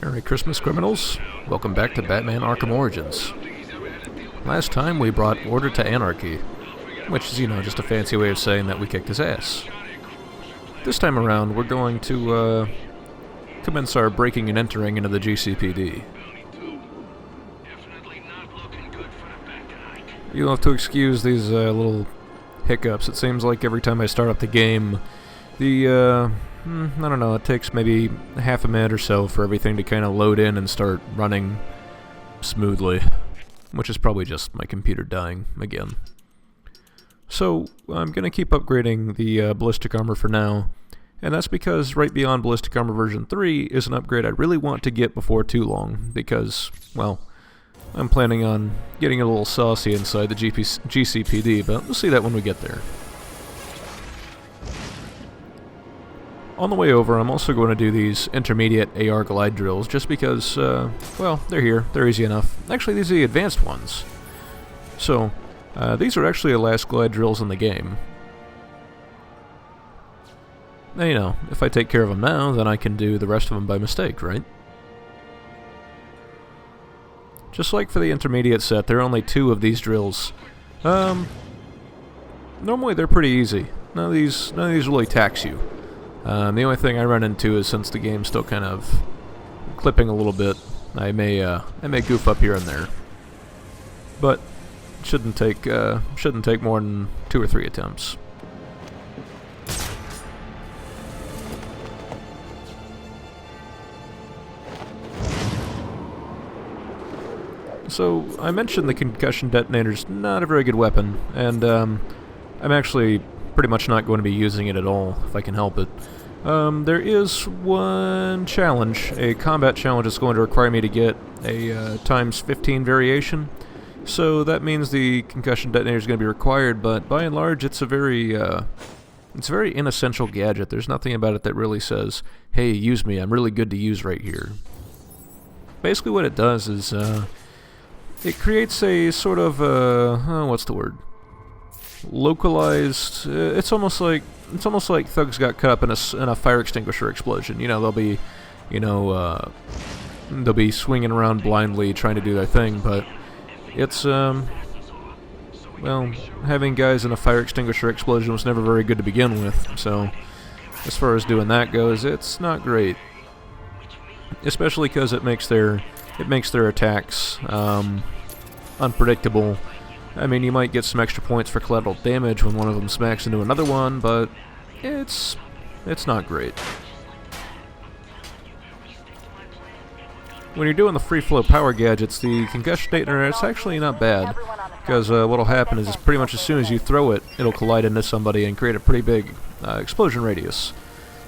Merry Christmas, criminals. Welcome back to Batman Arkham Origins. Last time we brought order to anarchy, which is, just a fancy way of saying that we kicked his ass. This time around, we're going to, commence our breaking and entering into the GCPD. You'll have to excuse these, little hiccups. It seems like every time I start up the game, I don't know, it takes maybe half a minute or so for everything to kind of load in and start running smoothly, which is probably just my computer dying again. So, I'm going to keep upgrading the ballistic armor for now, and that's because right beyond ballistic armor version 3 is an upgrade I really want to get before too long, because, well, I'm planning on getting a little saucy inside the GCPD, but we'll see that when we get there. On the way over, I'm also going to do these intermediate AR glide drills, just because, well, they're here, they're easy enough. Actually, these are the advanced ones. So, these are actually the last glide drills in the game. Now, if I take care of them now, then I can do the rest of them by mistake, right? Just like for the intermediate set, there are only 2 of these drills. Normally they're pretty easy. None of these really tax you. The only thing I run into is, since the game's still kind of clipping a little bit, I may goof up here and there. But it shouldn't take more than 2 or 3 attempts. So, I mentioned the concussion detonator's not a very good weapon, and I'm actually pretty much not going to be using it at all, if I can help it. There is one challenge, a combat challenge that's going to require me to get a times 15 variation. So that means the concussion detonator is going to be required, but by and large it's a very inessential gadget. There's nothing about it that really says, hey, use me, I'm really good to use right here. Basically what it does is, it creates a sort of, what's the word? Localized. It's almost like thugs got cut up in a fire extinguisher explosion. They'll be, they'll be swinging around blindly trying to do their thing, but it's well, having guys in a fire extinguisher explosion was never very good to begin with. So, as far as doing that goes, it's not great, especially because it makes their attacks unpredictable. I mean, you might get some extra points for collateral damage when one of them smacks into another one, but it's not great. When you're doing the free flow power gadgets, the concussion detonator, it's actually not bad, because what'll happen is pretty much as soon as you throw it, it'll collide into somebody and create a pretty big explosion radius.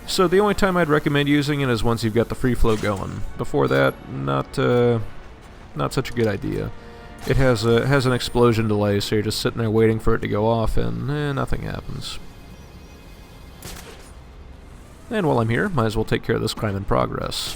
So the only time I'd recommend using it is once you've got the free flow going. Before that, not such a good idea. It has an explosion delay, so you're just sitting there waiting for it to go off, and nothing happens. And while I'm here, might as well take care of this crime in progress.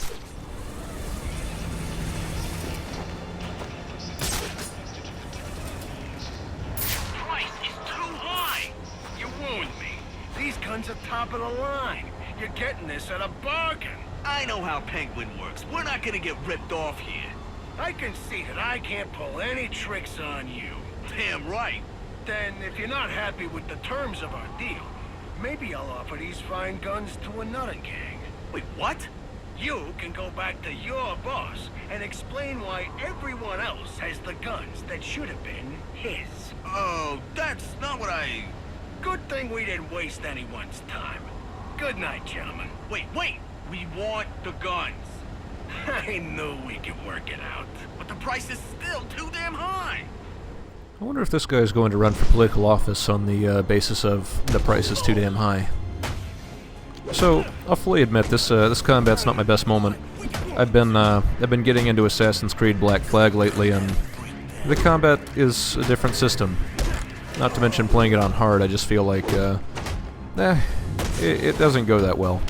Price is too high! You ruined me. These guns are top of the line. You're getting this at a bargain. I know how Penguin works. We're not gonna get ripped off here. I can see that I can't pull any tricks on you. Damn right. Then, if you're not happy with the terms of our deal, maybe I'll offer these fine guns to another gang. Wait, what? You can go back to your boss and explain why everyone else has the guns that should have been his. Oh, that's not what I... Good thing we didn't waste anyone's time. Good night, gentlemen. Wait. We want the guns. I knew we could work it out. But the price is still too damn high. I wonder if this guy's going to run for political office on the basis of the price is too damn high. So, I'll fully admit, this combat's not my best moment. I've been getting into Assassin's Creed Black Flag lately, and the combat is a different system. Not to mention playing it on hard, I just feel like, it doesn't go that well.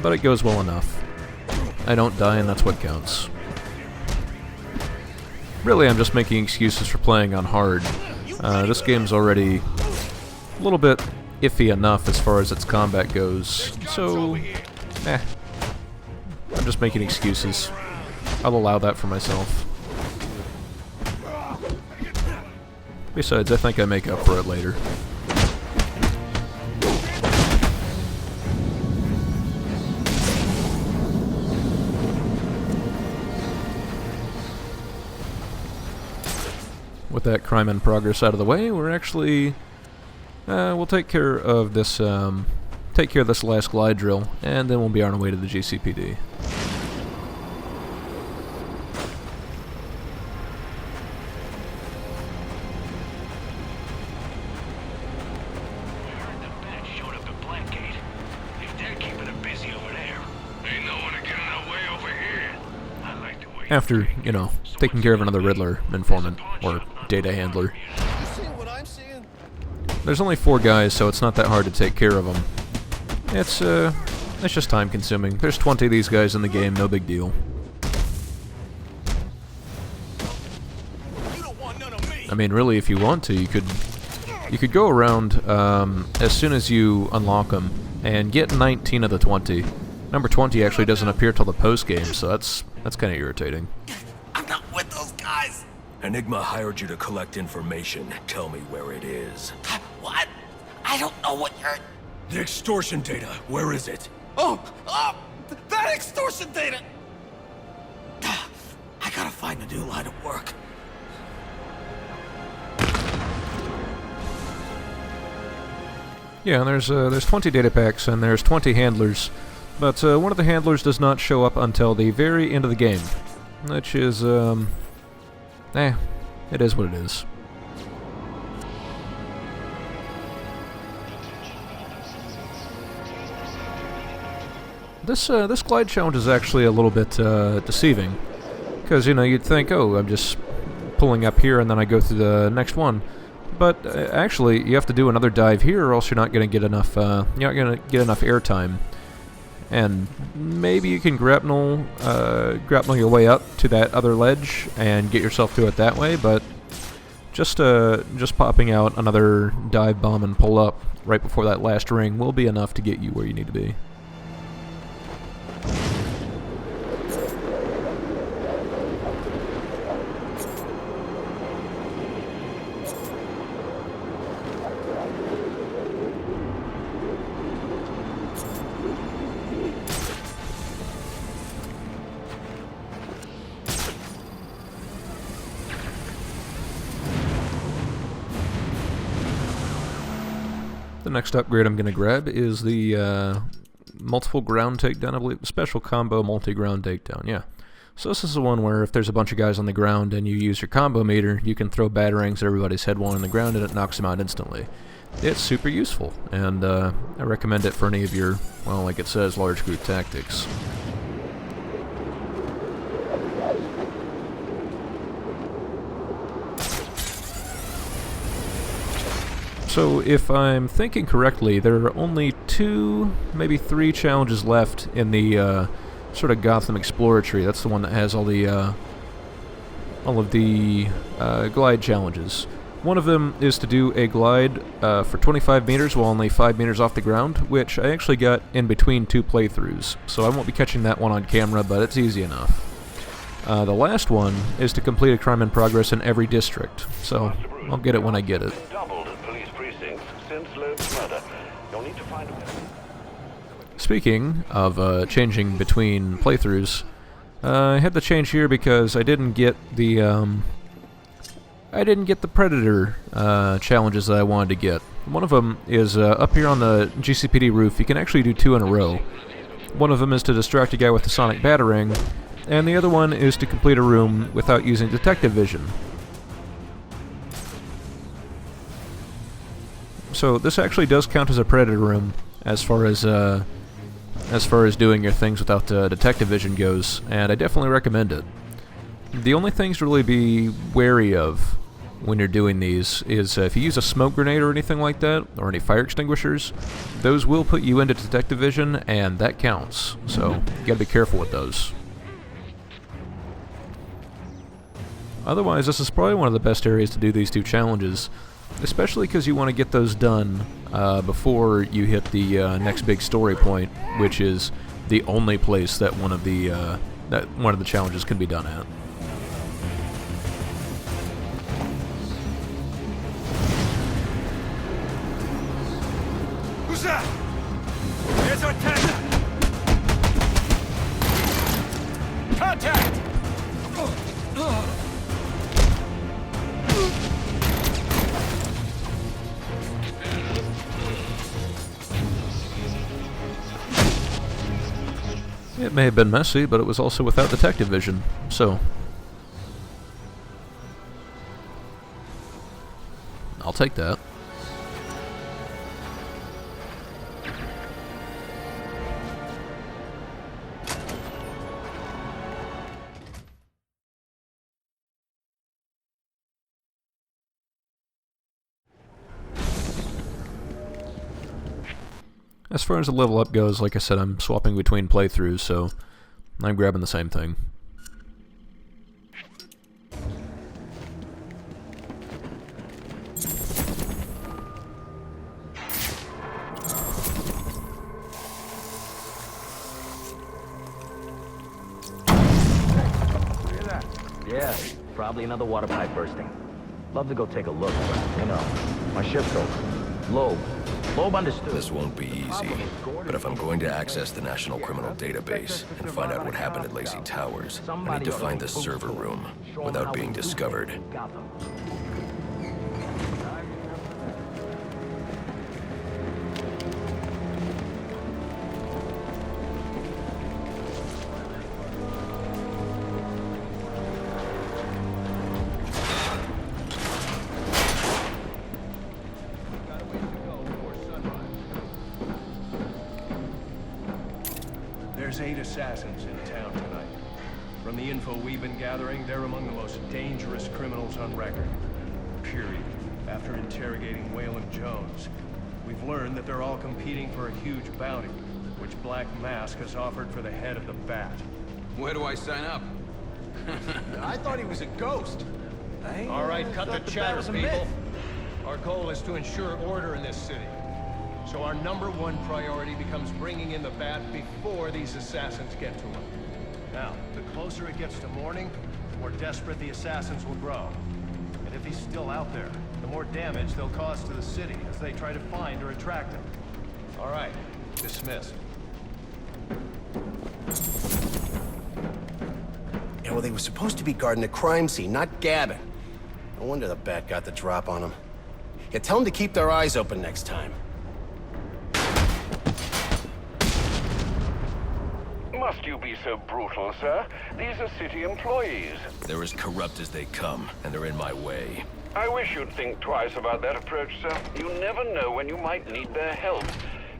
But it goes well enough. I don't die, and that's what counts. Really, I'm just making excuses for playing on hard. This game's already a little bit iffy enough as far as its combat goes, so just making excuses. I'll allow that for myself. Besides, I think I make up for it later. With that crime in progress out of the way, we're actually we'll take care of this last glide drill, and then we'll be on our way to the GCPD. After, you know, taking care of another Riddler informant, or data handler. There's only 4 guys, so it's not that hard to take care of them. It's just time consuming. There's 20 of these guys in the game, no big deal. I mean, really, if you want to, you could go around as soon as you unlock them and get 19 of the 20. Number 20 actually doesn't appear till the post game, so that's kind of irritating. I'm not with those guys! Enigma hired you to collect information. Tell me where it is. What? I don't know what you're... The extortion data, where is it? That extortion data! I gotta find a new line of work. Yeah, there's 20 data packs and there's 20 handlers, but one of the handlers does not show up until the very end of the game, which is, it is what it is. This glide challenge is actually a little bit deceiving, because, you know, you'd think, oh, I'm just pulling up here and then I go through the next one. But actually, you have to do another dive here, or else you're not going to get enough. You're not going to get enough airtime. And maybe you can grapnel your way up to that other ledge and get yourself to it that way. But just popping out another dive bomb and pull up right before that last ring will be enough to get you where you need to be. The next upgrade I'm going to grab is the multiple ground takedown, I believe, special combo multi-ground takedown, yeah. So this is the one where if there's a bunch of guys on the ground and you use your combo meter, you can throw batarangs at everybody's head while on the ground and it knocks them out instantly. It's super useful, and I recommend it for any of your, well, like it says, large group tactics. So, if I'm thinking correctly, there are only 2, maybe 3 challenges left in the sort of Gotham Explorer tree. That's the one that has all of the glide challenges. One of them is to do a glide for 25 meters while only 5 meters off the ground, which I actually got in between 2 playthroughs. So I won't be catching that one on camera, but it's easy enough. The last one is to complete a crime in progress in every district. So I'll get it when I get it. Speaking of changing between playthroughs, I had to change here because I didn't get the Predator challenges that I wanted to get. One of them is up here on the GCPD roof. You can actually do 2 in a row. One of them is to distract a guy with the sonic batarang, and the other one is to complete a room without using detective vision. So this actually does count as a Predator room as far as doing your things without detective vision goes, and I definitely recommend it. The only things to really be wary of when you're doing these is if you use a smoke grenade or anything like that, or any fire extinguishers, those will put you into detective vision, and that counts, so you gotta be careful with those. Otherwise, this is probably one of the best areas to do these 2 challenges, especially because you want to get those done before you hit the next big story point, which is the only place that one of the challenges can be done at. Who's that? There's our tank! Contact! It may have been messy, but it was also without detective vision, so I'll take that. As far as the level up goes, like I said, I'm swapping between playthroughs, so I'm grabbing the same thing. Yeah, probably another water pipe bursting. Love to go take a look, but, you know, my shift's over. Loeb understood. This won't be easy, but if I'm going to access the National Criminal Database and find out what happened at Lacey Towers, I need to find the server room without being discovered. There's 8 assassins in town tonight. From the info we've been gathering, they're among the most dangerous criminals on record. Period. After interrogating Waylon Jones, we've learned that they're all competing for a huge bounty, which Black Mask has offered for the head of the Bat. Where do I sign up? I thought he was a ghost. All right, cut the chatter, people. Our goal is to ensure order in this city. So our #1 priority becomes bringing in the Bat before these assassins get to him. Now, the closer it gets to morning, the more desperate the assassins will grow. And if he's still out there, the more damage they'll cause to the city as they try to find or attract him. All right, dismissed. Yeah, well, they were supposed to be guarding the crime scene, not gabbing. No wonder the Bat got the drop on them. Yeah, tell them to keep their eyes open next time. Must you be so brutal, sir? These are city employees. They're as corrupt as they come, and they're in my way. I wish you'd think twice about that approach, sir. You never know when you might need their help.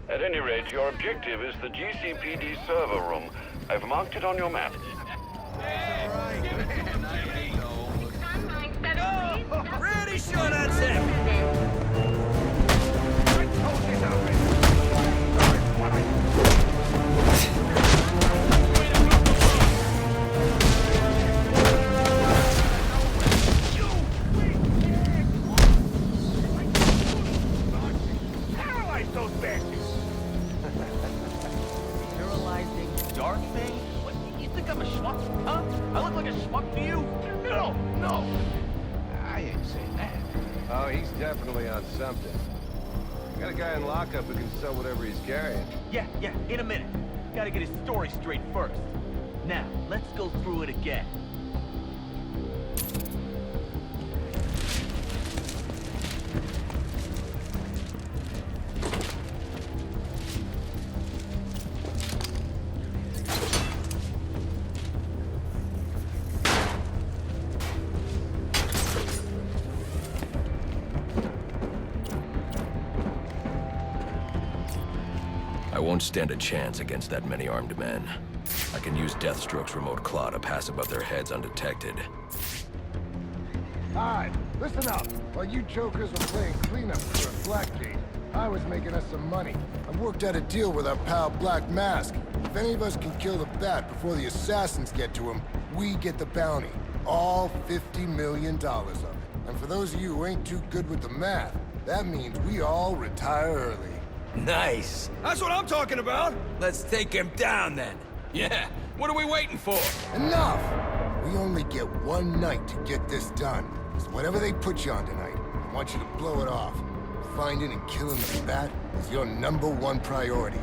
At any rate, your objective is the GCPD server room. I've marked it on your map. Pretty sure that's it. Dark thing? What, you think I'm a schmuck, huh? I look like a schmuck to you? No! I ain't saying that. Oh, he's definitely on something. Got a guy in lockup who can sell whatever he's carrying. Yeah, in a minute. Gotta get his story straight first. Now, let's go through it again. I won't stand a chance against that many armed men. I can use Deathstroke's remote claw to pass above their heads undetected. Alright, listen up. While you jokers were playing cleanup for Blackgate, I was making us some money. I worked out a deal with our pal Black Mask. If any of us can kill the Bat before the assassins get to him, we get the bounty. All $50 million of it. And for those of you who ain't too good with the math, that means we all retire early. Nice. That's what I'm talking about! Let's take him down then. Yeah, what are we waiting for? Enough! We only get one night to get this done. So whatever they put you on tonight, I want you to blow it off. Finding and killing the Bat is your #1 priority.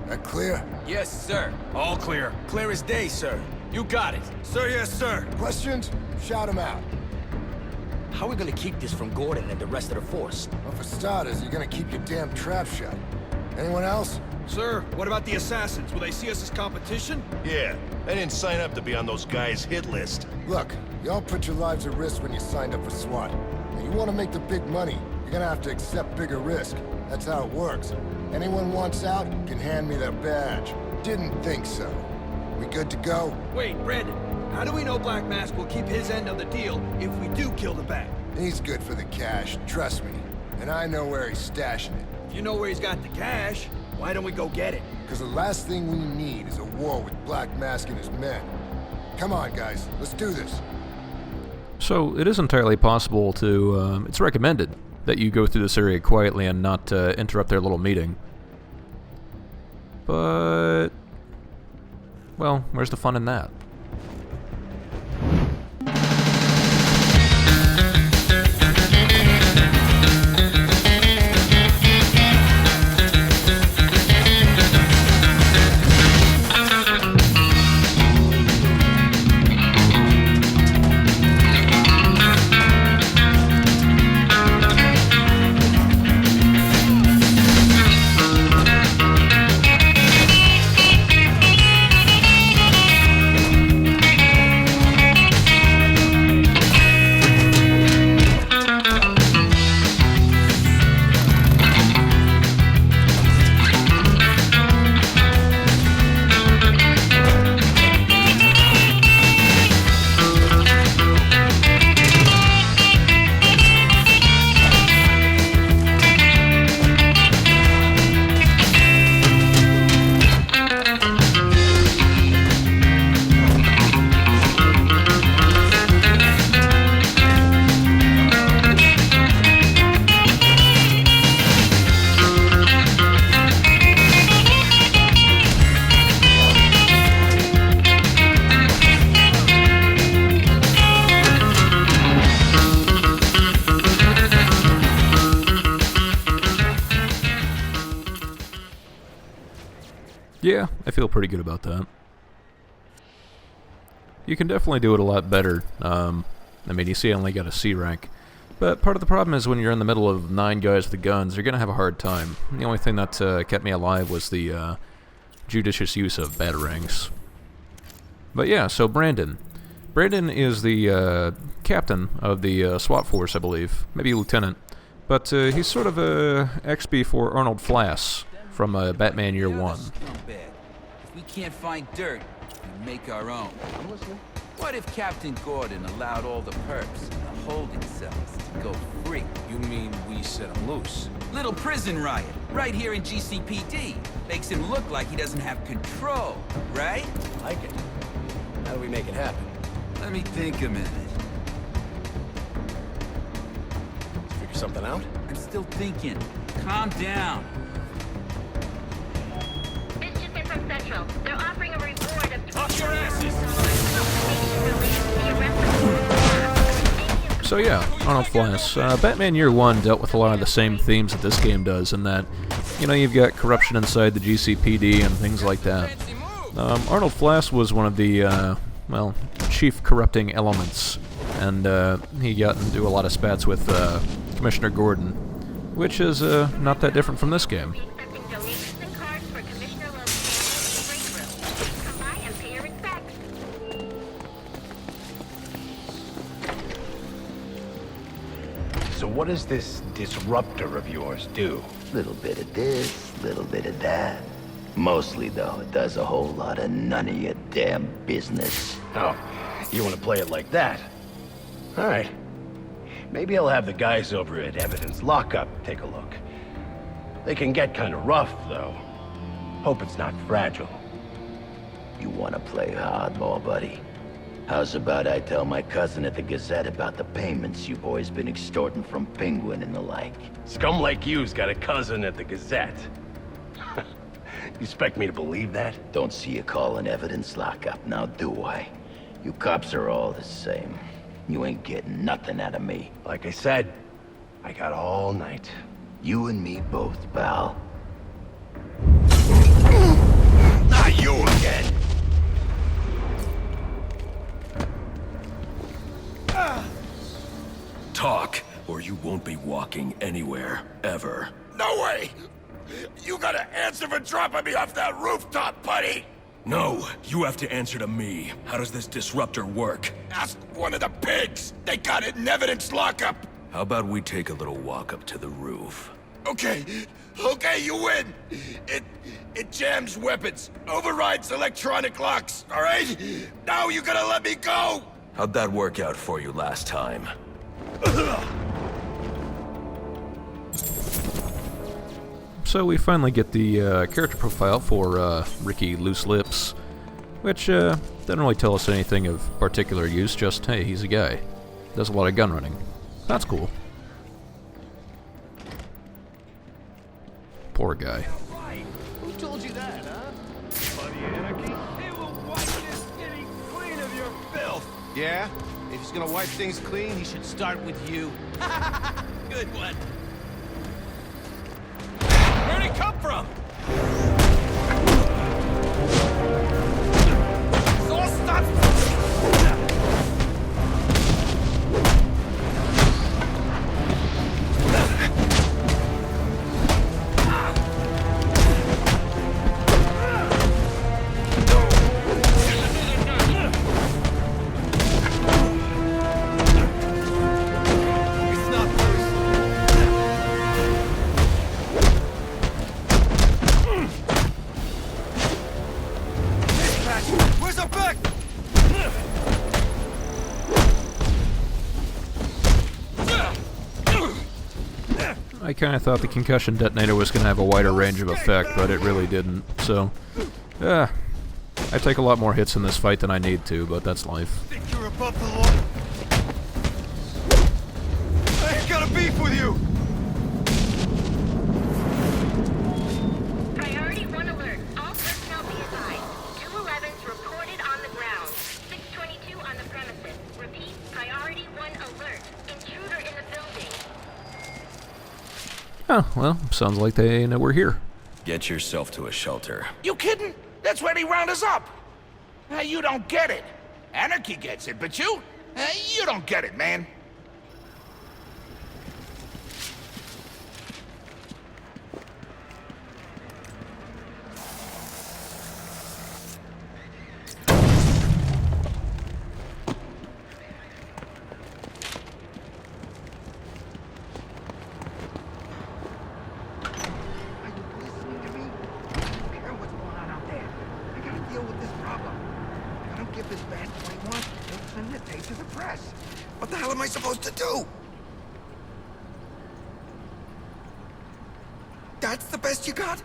That clear? Yes, sir. All clear. Clear as day, sir. You got it. Sir, yes, sir. Questions? Shout them out. How are we gonna keep this from Gordon and the rest of the force? Well, for starters, you're gonna keep your damn trap shut. Anyone else? Sir, what about the assassins? Will they see us as competition? Yeah, I didn't sign up to be on those guys' hit list. Look, y'all put your lives at risk when you signed up for SWAT. Now, you want to make the big money, you're gonna have to accept bigger risk. That's how it works. Anyone wants out can hand me their badge. Didn't think so. We good to go? Wait, Brandon, how do we know Black Mask will keep his end of the deal if we do kill the Bat? He's good for the cash, trust me. And I know where he's stashing it. If you know where he's got the cash, why don't we go get it? Because the last thing we need is a war with Black Mask and his men. Come on, guys, let's do this. So it is entirely possible to, it's recommended that you go through this area quietly and not interrupt their little meeting. But, well, where's the fun in that? Yeah, I feel pretty good about that. You can definitely do it a lot better. I mean, you see I only got a C rank. But part of the problem is when you're in the middle of 9 guys with guns, you're going to have a hard time. The only thing that kept me alive was the judicious use of batarangs. But yeah, so Brandon. Brandon is the captain of the SWAT force, I believe. Maybe lieutenant. But he's sort of a XP for Arnold Flass from Batman Year One. If we can't find dirt, we make our own. What if Captain Gordon allowed all the perps in the holding cells to go free? You mean we set him loose? Little prison riot, right here in GCPD. Makes him look like he doesn't have control, right? Like it. How do we make it happen? Let me think a minute. Figure something out? I'm still thinking. Calm down. This just in from Central. They're offering a reward of... Off your asses! So yeah, Arnold Flass. Batman Year One dealt with a lot of the same themes that this game does, in that, you know, you've got corruption inside the GCPD and things like that. Arnold Flass was one of the, well, chief corrupting elements, and he got into a lot of spats with Commissioner Gordon, which is not that different from this game. So what does this disruptor of yours do? Little bit of this, little bit of that. Mostly, though, it does a whole lot of none of your damn business. Oh, you want to play it like that? All right. Maybe I'll have the guys over at Evidence Lockup take a look. They can get kind of rough, though. Hope it's not fragile. You want to play hardball, buddy? How's about I tell my cousin at the Gazette about the payments you've always been extorting from Penguin and the like? Scum like you's got a cousin at the Gazette. You expect me to believe that? Don't see you calling evidence lockup, now do I? You cops are all the same. You ain't getting nothing out of me. Like I said, I got all night. You and me both, pal. Not you again! Talk, or you won't be walking anywhere, ever. No way! You gotta answer for dropping me off that rooftop, buddy! No, you have to answer to me. How does this disruptor work? Ask one of the pigs! They got it in evidence lockup! How about we take a little walk up to the roof? Okay, you win! It jams weapons, overrides electronic locks, alright? Now you gotta let me go! How'd that work out for you last time? So we finally get the character profile for Ricky Loose Lips, which didn't really tell us anything of particular use, just, hey, he's a guy. Does a lot of gun running. That's cool. Poor guy. Who told you that, huh? Bloody anarchy? It will wipe this city clean of your filth! Yeah? If he's gonna wipe things clean, he should start with you. Good one. Where'd he come from? So stop! I kinda thought the concussion detonator was gonna have a wider range of effect, but it really didn't, so... I take a lot more hits in this fight than I need to, but that's life. Think you're above the law? I ain't got a beef with you! Priority 1 alert. All personnel be advised. 211's reported on the ground. 622 on the premises. Repeat, priority 1 alert. Intruder in the building. Oh, well, sounds like they know we're here. Get yourself to a shelter. You kidding? That's where they round us up. You don't get it. Anarchy gets it, but you don't get it, man. What the hell am I supposed to do? That's the best you got?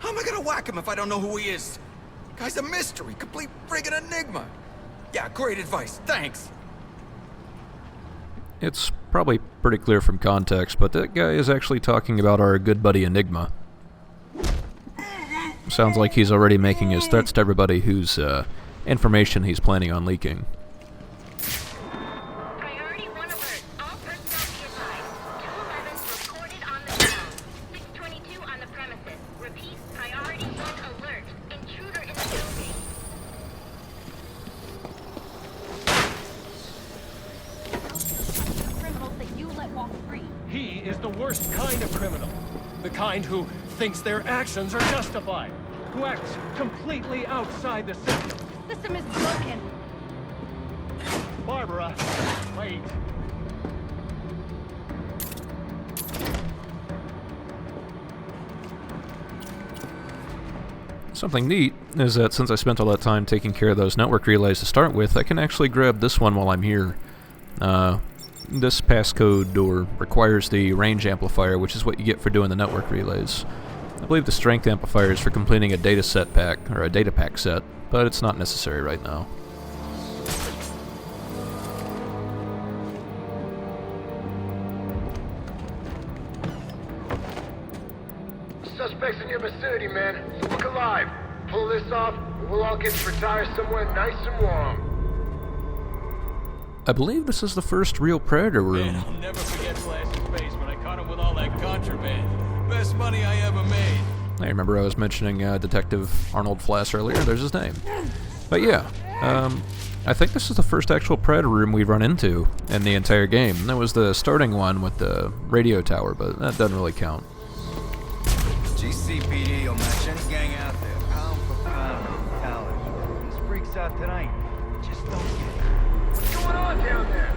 How am I gonna whack him if I don't know who he is? Guy's a mystery, complete friggin' enigma. Yeah, great advice, thanks. It's probably pretty clear from context, but that guy is actually talking about our good buddy Enigma. Sounds like he's already making his threats to everybody whose information he's planning on leaking. Priority 1 alert. All personnel be advised. 211's reported on the ground. 622 on the premises. Repeat, priority 1 alert. Intruder in the building. Criminals that you let walk free. He is the worst kind of criminal. The kind who thinks their actions are justified. Who acts completely outside the system. The system is broken. Barbara, wait. Something neat is that since I spent all that time taking care of those network relays to start with, I can actually grab this one while I'm here. This passcode door requires the range amplifier, which is what you get for doing the network relays. I believe the strength amplifier is for completing a data set pack, or a data pack set, but it's not necessary right now. Suspects in your vicinity, man. So look alive. We'll all get to retire somewhere nice and warm. I believe this is the first real Predator room. Man, I'll never forget Flash's face when I caught him with all that contraband. Best money I ever made. I remember I was mentioning Detective Arnold Flass earlier. There's his name. But yeah, I think this is the first actual Predator room we've run into in the entire game. That was the starting one with the radio tower, but that doesn't really count. GCPD will match any gang out there, pound for pound. Alex, these freaks out tonight just don't get it. What's going on down there?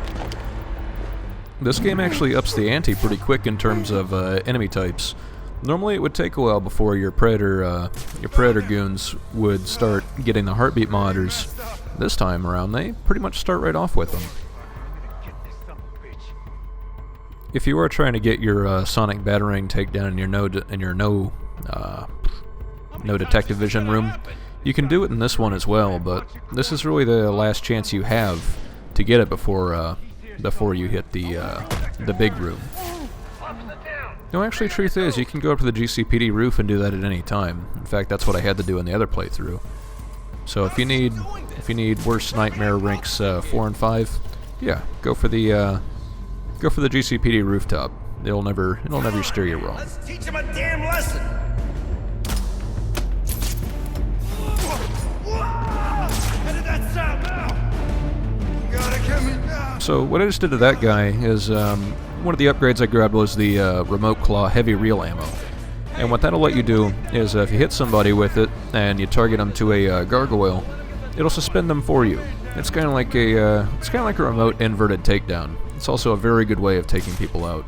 This game actually ups the ante pretty quick in terms of enemy types. Normally it would take a while before your Predator goons would start getting the heartbeat monitors. This time around, they pretty much start right off with them. If you are trying to get your sonic batarang takedown in your no detective vision room, you can do it in this one as well. But this is really the last chance you have to get it before you hit the big room. No, actually, truth is, you can go up to the GCPD roof and do that at any time. In fact, that's what I had to do in the other playthrough. So if you need worst nightmare ranks 4 and 5, yeah, go for the GCPD rooftop. It'll never steer you wrong. Let's teach him a damn lesson. How did that sound now? You gotta get me down. So what I just did to that guy is one of the upgrades I grabbed was the remote claw heavy reel ammo. And what that'll let you do is if you hit somebody with it and you target them to a gargoyle, it'll suspend them for you. It's kind of like a remote inverted takedown. It's also a very good way of taking people out.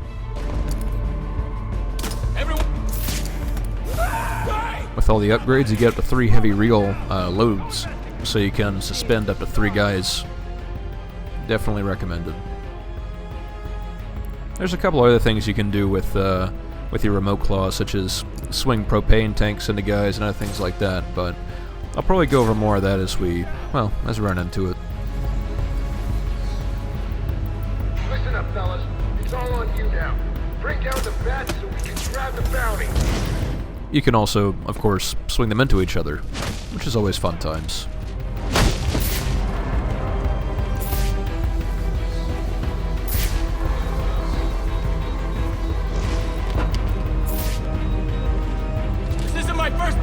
With all the upgrades, you get up to 3 heavy reel loads, so you can suspend up to 3 guys. Definitely recommended. There's a couple other things you can do with your remote claw, such as swing propane tanks into guys and other things like that, but I'll probably go over more of that as we run into it. Listen up, fellas. It's all on you now. Bring down the bats so we can grab the bounty. You can also, of course, swing them into each other, which is always fun times. This isn't my first...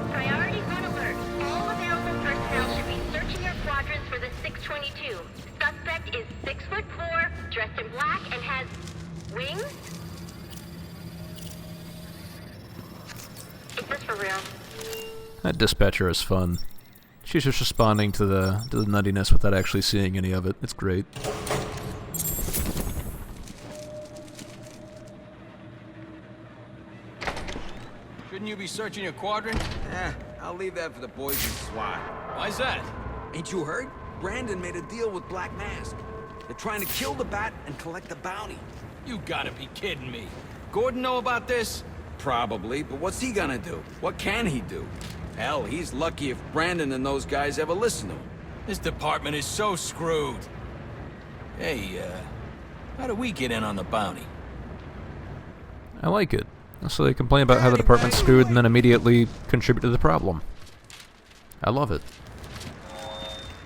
Priorities on alert. All available personnel should be searching your quadrants for the 622. Suspect is 6'4", dressed in black, and has wings? Is this for real? That dispatcher is fun. She's just responding to the nuttiness without actually seeing any of it. It's great. Shouldn't you be searching your quadrant? I'll leave that for the boys in SWAT. Why's that? Ain't you heard? Brandon made a deal with Black Mask. They're trying to kill the Bat and collect the bounty. You gotta be kidding me. Gordon know about this? Probably, but what's he gonna do? What can he do? Hell, he's lucky if Brandon and those guys ever listen to him. This department is so screwed. Hey, how do we get in on the bounty? I like it. So they complain about how the department's screwed and then immediately contribute to the problem. I love it.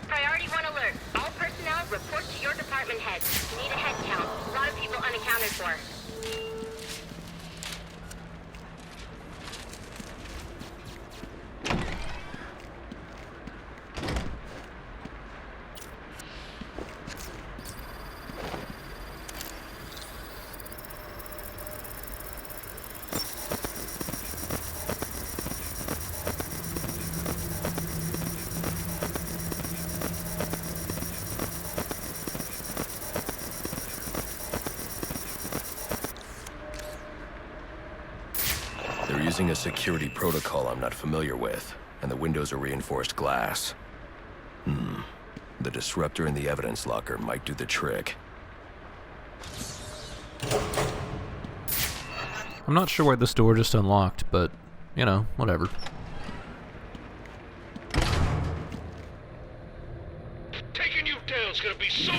Priority 1 alert. All personnel report to your department head. Need a head count. A lot of people unaccounted for. They're using a security protocol I'm not familiar with, and the windows are reinforced glass. The disruptor in the evidence locker might do the trick. I'm not sure why this door just unlocked, but, you know, whatever. Taking you down's gonna be so...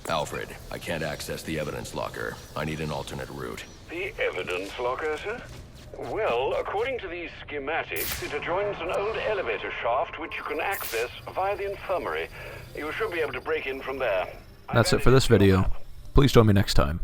Alfred, I can't access the evidence locker. I need an alternate route. The evidence locker, sir? Well, according to these schematics, it adjoins an old elevator shaft which you can access via the infirmary. You should be able to break in from there. That's it for this video. Please join me next time.